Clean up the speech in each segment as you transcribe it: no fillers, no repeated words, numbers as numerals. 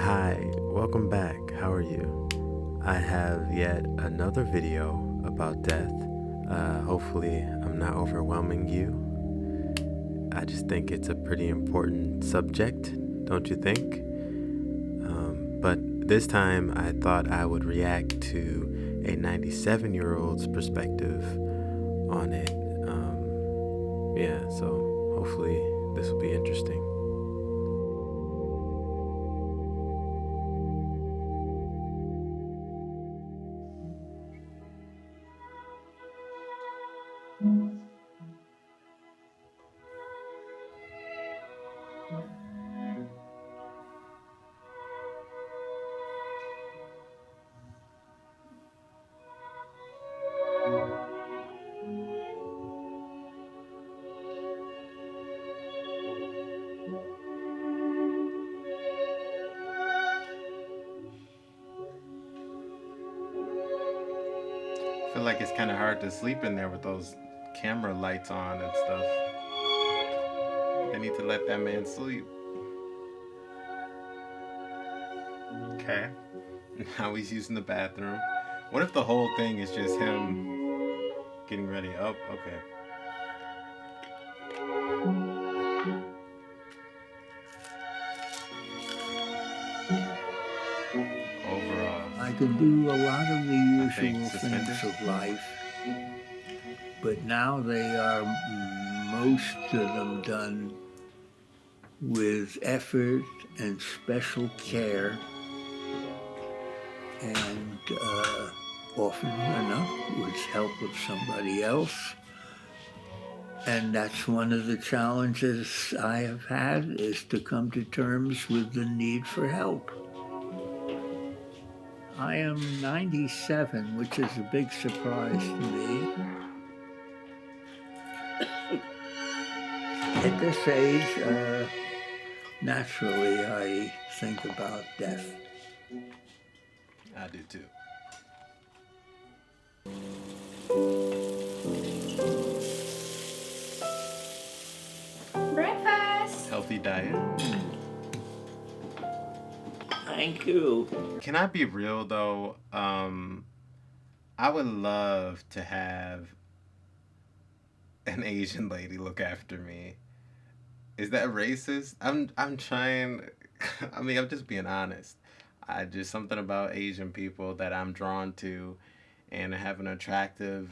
Hi, welcome back. How are you? I have yet another video about death. Hopefully, I'm not overwhelming you. I just think it's a pretty important subject, don't you think? But this time, I thought I would react to a 97-year-old's perspective on it. So hopefully, this will be interesting. I feel like it's kind of hard to sleep in there with those camera lights on and stuff. They need to let that man sleep. Okay. Now he's using the bathroom. What if the whole thing is just him getting ready? Oh, okay. Overall, I could do a lot of the think usual things suspenders. of life, but now they are most of them done with effort and special care, and often enough with help of somebody else. And that's one of the challenges I have had, is to come to terms with the need for help. I am 97, which is a big surprise to me. At this age, naturally, I think about death. I do too. Breakfast! Healthy diet. Thank you. Can I be real though? I would love to have an Asian lady look after me. Is that racist? I'm trying. I mean, I'm just being honest. I just something about Asian people that I'm drawn to, and have an attractive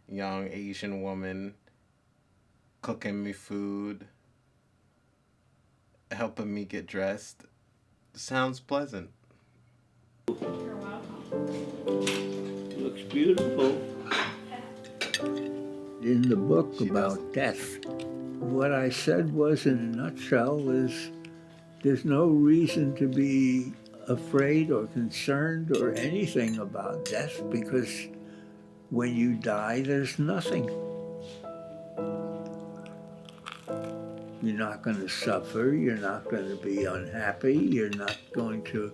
young Asian woman cooking me food, helping me get dressed. Sounds pleasant. You're welcome. Looks beautiful. In the book She about does. death, what I said was, in a nutshell, is there's no reason to be afraid or concerned or anything about death, because when you die, there's nothing. You're not going to suffer, you're not going to be unhappy, you're not going to,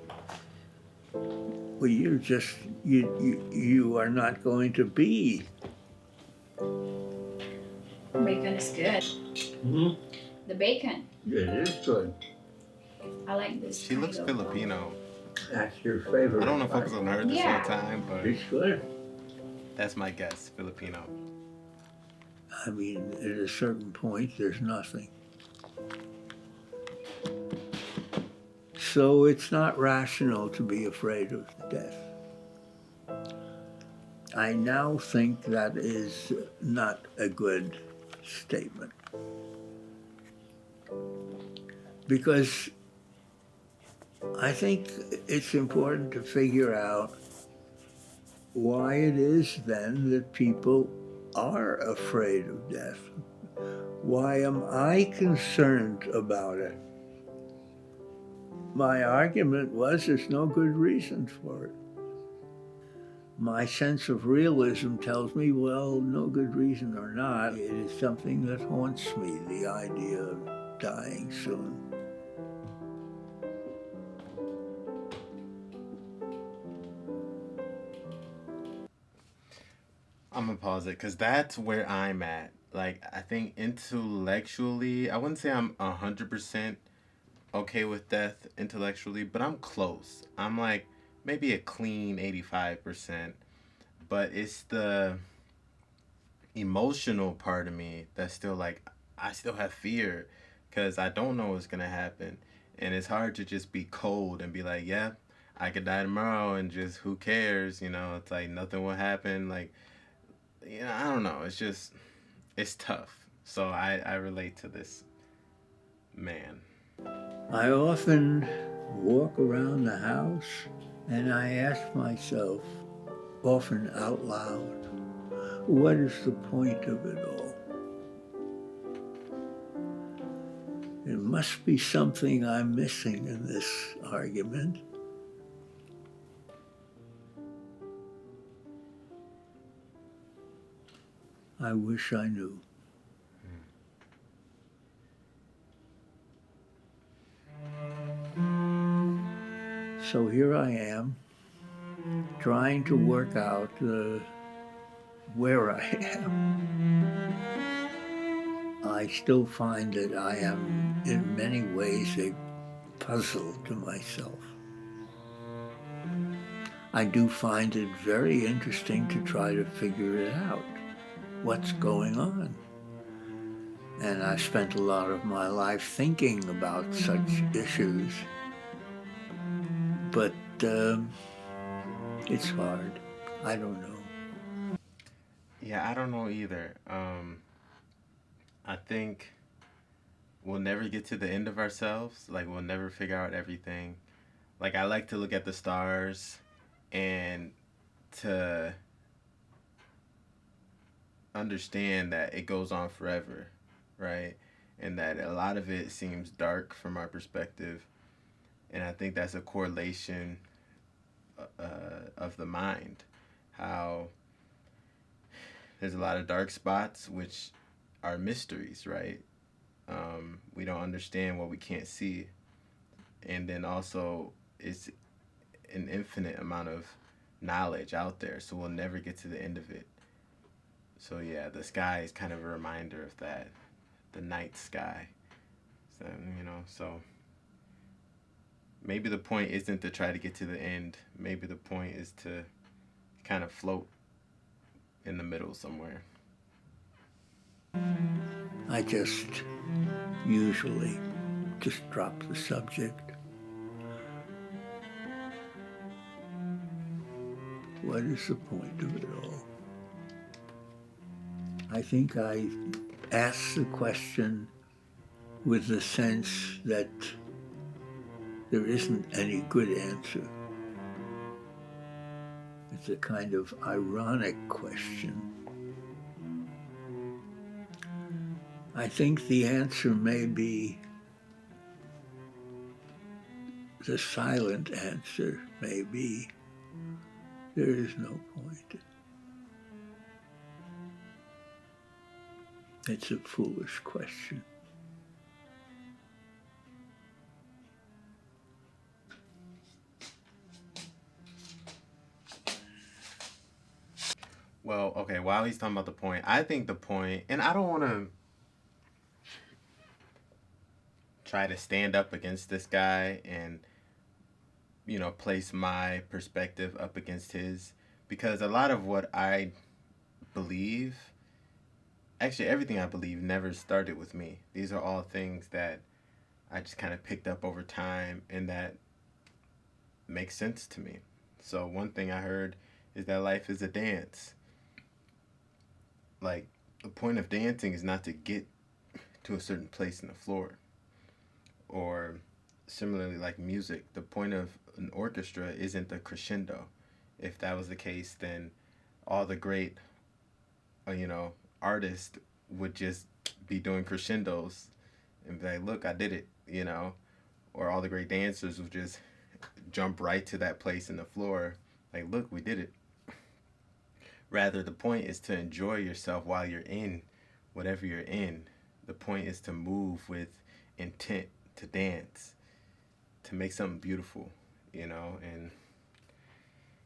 well, you're just, you are not going to be. Bacon is good. Hmm? The bacon. It is good. I like this. She looks kind of- Filipino. That's your favorite. I don't want to focus on her this Yeah. whole time, but It's good. that's my guess. Filipino. I mean, at a certain point, there's nothing. So it's not rational to be afraid of death. I now think that is not a good statement. Because I think it's important to figure out why it is then that people are afraid of death. Why am I concerned about it? My argument was there's no good reason for it. My sense of realism tells me, well, no good reason or not, it is something that haunts me, the idea of dying soon. I'm gonna pause it because that's where I'm at. Like, I think intellectually, I wouldn't say I'm 100% okay with death intellectually, but I'm close. I'm like maybe a clean 85%, but it's the emotional part of me that's still like, I still have fear because I don't know what's going to happen. And it's hard to just be cold and be like, yeah, I could die tomorrow and just who cares? You know, it's like nothing will happen. Like, I don't know. It's just, it's tough. So I relate to this man. I often walk around the house and I ask myself, often out loud, what is the point of it all? There must be something I'm missing in this argument. I wish I knew. So here I am, trying to work out where I am. I still find that I am, in many ways, a puzzle to myself. I do find it very interesting to try to figure it out, what's going on. And I spent a lot of my life thinking about such issues. But it's hard. I don't know. Yeah, I don't know either. I think we'll never get to the end of ourselves. Like, we'll never figure out everything. Like, I like to look at the stars and to understand that it goes on forever, right? And that a lot of it seems dark from our perspective. And I think that's a correlation of the mind. How there's a lot of dark spots, which are mysteries, right? We don't understand what we can't see. And then also, it's an infinite amount of knowledge out there, so we'll never get to the end of it. So yeah, the sky is kind of a reminder of that, the night sky. So so maybe the point isn't to try to get to the end. Maybe the point is to kind of float in the middle somewhere. I just usually just drop the subject. What is the point of it all? I think I ask the question with the sense that there isn't any good answer. It's a kind of ironic question. I think the answer may be the silent answer, may be there is no point. It's a foolish question. Well, okay, while he's talking about the point, I think the point, and I don't want to try to stand up against this guy and, place my perspective up against his, because a lot of what I believe, actually, everything I believe never started with me. These are all things that I just kind of picked up over time and that makes sense to me. So, one thing I heard is that life is a dance. Like, the point of dancing is not to get to a certain place in the floor. Or similarly, like music, the point of an orchestra isn't the crescendo. If that was the case, then all the great, artists would just be doing crescendos and be like, look, I did it. Or all the great dancers would just jump right to that place in the floor, like, look, we did it. Rather, the point is to enjoy yourself while you're in whatever you're in. The point is to move with intent, to dance, to make something beautiful. And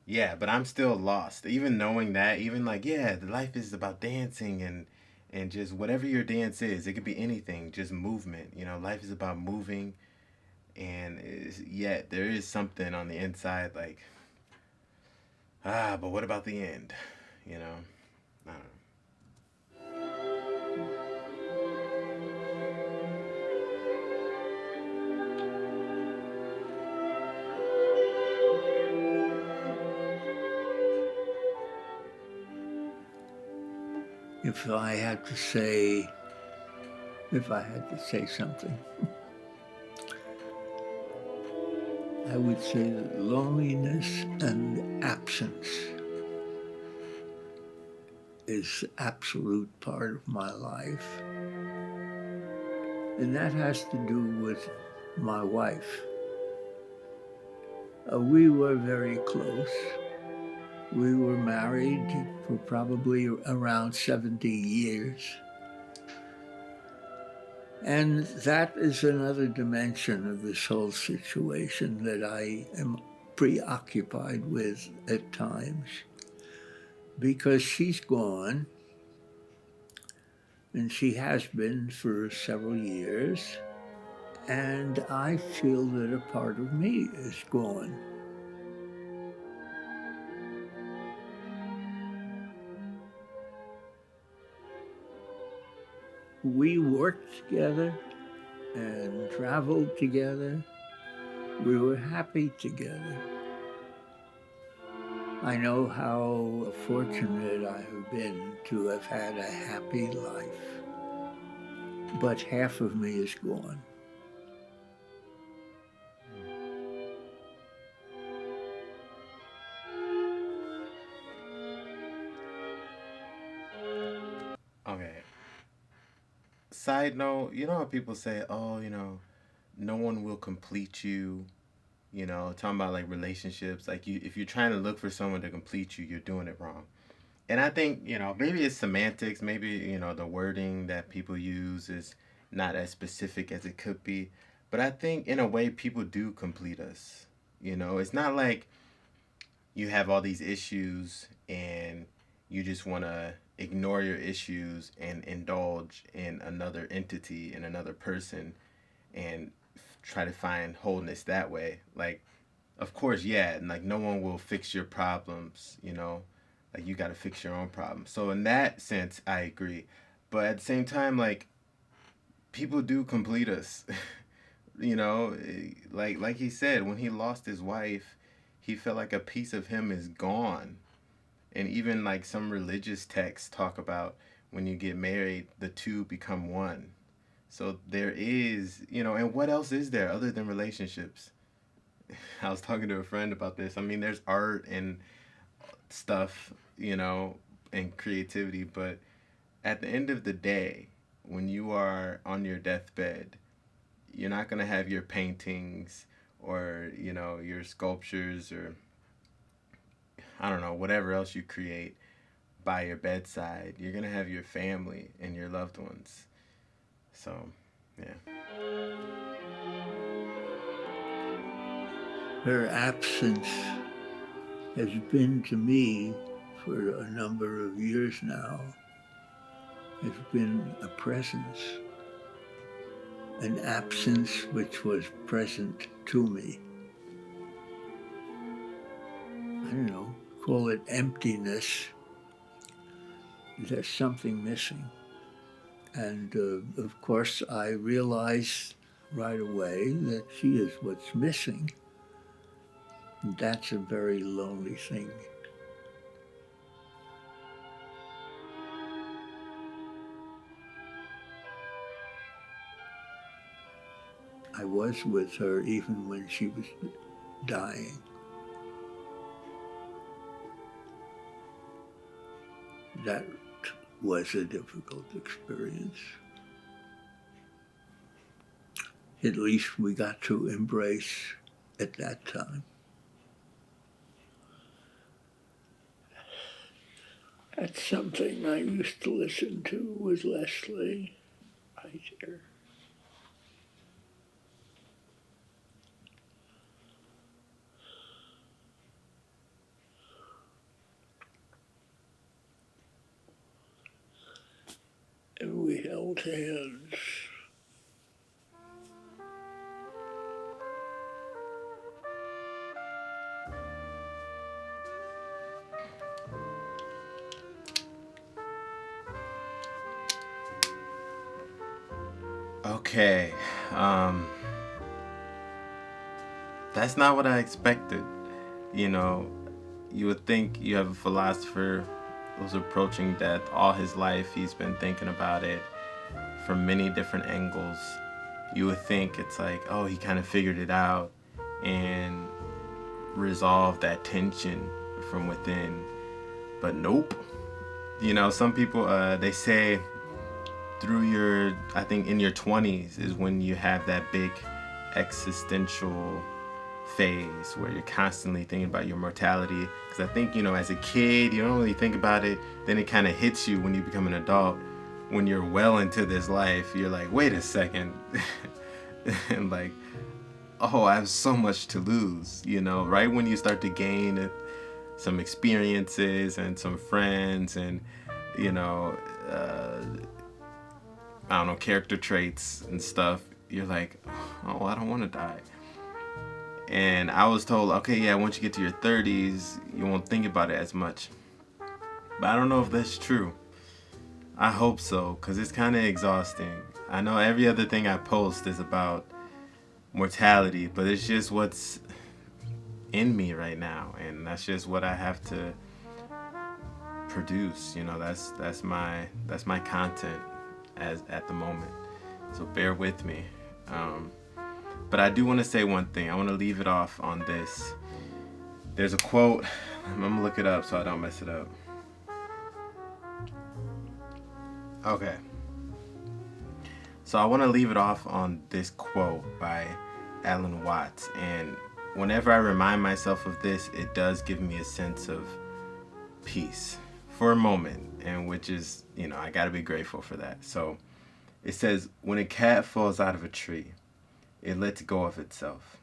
yeah, but I'm still lost. Even knowing that, even like, yeah, the life is about dancing and just whatever your dance is, it could be anything, just movement. Life is about moving, and yet there is something on the inside like, but what about the end? You know, I don't If I had to say, if I had to say something, I would say that loneliness and absence is absolute part of my life. And that has to do with my wife. We were very close. We were married for probably around 70 years. And that is another dimension of this whole situation that I am preoccupied with at times. Because she's gone, and she has been for several years, and I feel that a part of me is gone. We worked together and traveled together. We were happy together. I know how fortunate I have been to have had a happy life, but half of me is gone. know. Okay. Side note, you know how people say, oh, no one will complete you. Talking about like relationships, like if you're trying to look for someone to complete you, you're doing it wrong. And I think, maybe it's semantics, maybe, the wording that people use is not as specific as it could be. But I think in a way people do complete us. It's not like you have all these issues and you just want to ignore your issues and indulge in another entity, in another person, and try to find wholeness that way. Like, of course, yeah, and like no one will fix your problems, like you got to fix your own problems. So in that sense, I agree. But at the same time, like people do complete us. Like he said, when he lost his wife, he felt like a piece of him is gone. And even like some religious texts talk about when you get married, the two become one. So there is, and what else is there other than relationships? I was talking to a friend about this. I mean, there's art and stuff, and creativity, but at the end of the day, when you are on your deathbed, you're not going to have your paintings or, your sculptures or I don't know, whatever else you create by your bedside. You're going to have your family and your loved ones. So, yeah. Her absence has been to me for a number of years now, has been a presence, an absence which was present to me. I don't know, call it emptiness. There's something missing. And of course, I realized right away that she is what's missing. That's a very lonely thing. I was with her even when she was dying. That was a difficult experience. At least we got to embrace at that time. That's something I used to listen to with Leslie right here. And we held hands. Okay. Um, that's not what I expected. You know, you would think you have a philosopher who's approaching death all his life. He's been thinking about it from many different angles. You would think it's like, oh, he kind of figured it out and resolved that tension from within. But nope. You know, some people, they say through your, I think in your 20s is when you have that big existential phase where you're constantly thinking about your mortality. Because I think, you know, as a kid, you don't really think about it. Then it kind of hits you when you become an adult. When you're well into this life, you're like, wait a second. And like, oh, I have so much to lose, you know, right when you start to gain some experiences and some friends and, you know, I don't know, character traits and stuff, you're like, oh, I don't want to die. And I was told, okay, yeah, once you get to your 30s, you won't think about it as much. But I don't know if that's true. I hope so, because it's kind of exhausting. I know every other thing I post is about mortality, but it's just what's in me right now, and that's just what I have to produce. You know, that's my content as at the moment. So bear with me. But I do want to say one thing. I want to leave it off on this. There's a quote. I'm gonna look it up so I don't mess it up. Okay. So I want to leave it off on this quote by Alan Watts. And whenever I remind myself of this, it does give me a sense of peace for a moment, and which is, you know, I got to be grateful for that. So it says, when a cat falls out of a tree, it lets go of itself.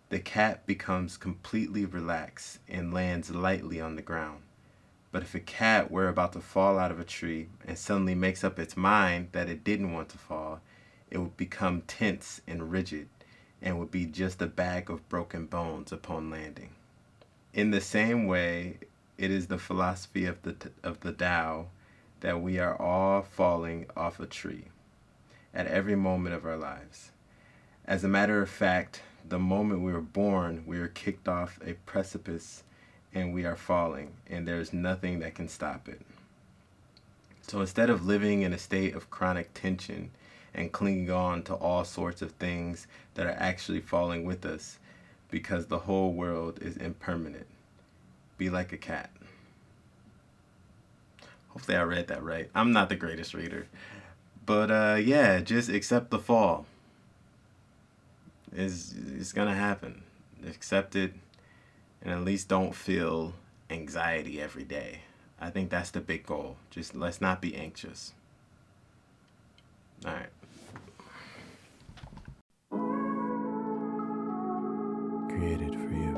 The cat becomes completely relaxed and lands lightly on the ground. But if a cat were about to fall out of a tree and suddenly makes up its mind that it didn't want to fall, it would become tense and rigid and would be just a bag of broken bones upon landing. In the same way, it is the philosophy of the Tao that we are all falling off a tree at every moment of our lives. As a matter of fact, the moment we were born, we were kicked off a precipice and we are falling, and there's nothing that can stop it. So instead of living in a state of chronic tension and clinging on to all sorts of things that are actually falling with us, because the whole world is impermanent, be like a cat. Hopefully I read that right. I'm not the greatest reader. But yeah, just accept the fall. It's gonna happen. Accept it, and at least don't feel anxiety every day. I think that's the big goal. Just let's not be anxious. All right. Created for you.